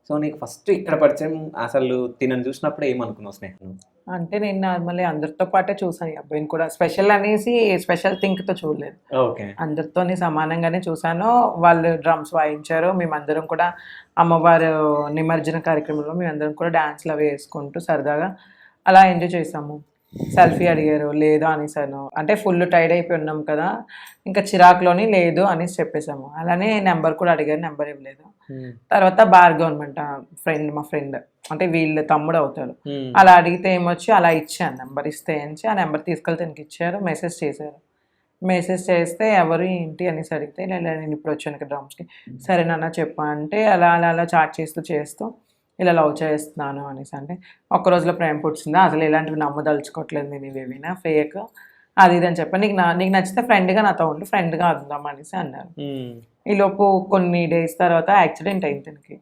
So, నీకు first ఇక్కడ పరిచయం అసలు తినను చూసినప్పుడు ఏమనుకున్నావు స్నేహను? అంటే నేను నార్మల్లీ అందరితో పాటే చూసాను ఈ అబ్బాయిని కూడా. స్పెషల్ అనేసి స్పెషల్ థింక్‌తో చూడలేదు. ఓకే. అందరితోని సమానంగానే చూసాను. వాళ్ళు డ్రమ్స్ వాయించారు. మేమందరం కూడా అమ్మవారు నిమజ్జన కార్యక్రమంలో మేమందరం కూడా డాన్స్‌లవి యేసుకుంటూ సరదాగా అలా ఎంజాయ్ చేసాము. సెల్ఫీ అడిగారు. లేదు అనేసాను. అంటే ఫుల్ టైర్డ్ అయిపోయి ఉన్నాం కదా! ఇంకా చిరాకులోని లేదు అనేసి చెప్పేసాము. అలానే నెంబర్ కూడా అడిగారు. నెంబర్ ఇవ్వలేదు. హ్మ్. తర్వాత భార్గవ్ అనమాట మా ఫ్రెండ్. అంటే వీళ్ళ తమ్ముడు అవుతాడు. హ్మ్. అలా అడిగితే ఏమొచ్చి అలా ఇచ్చాను. నెంబర్ ఇస్తే ఏంచి ఆ నెంబర్ తీసుకెళ్ళి తనకిచ్చారు. మెసేజ్ చేశారు. మెసేజ్ చేస్తే ఎవరు ఏంటి అనేసి అడిగితే ఇలా నేను ఇప్పుడు వచ్చాను ఇక్కడ డ్రమ్స్‌కి. సరే నాన్న చెప్పు అంటే అలా చాట్ చేస్తూ ఇలా లవ్ చేస్తున్నాను అనేసి అంటే ఒక్క రోజులో ప్రేమ పుట్టిందా? అసలు ఇలాంటివి నమ్మదలుచుకోవట్లేదు నేను ఇవేవినా ఫేక్ అది ఇది అని చెప్పాను. నీకు నచ్చితే ఫ్రెండ్‌గా నాతో ఉండు. ఫ్రెండ్‌గా ఉందాం అనేసి అన్నారు. హ్మ్. ఈలోపు కొన్ని డేస్ తర్వాత యాక్సిడెంట్ అయింది తనకి.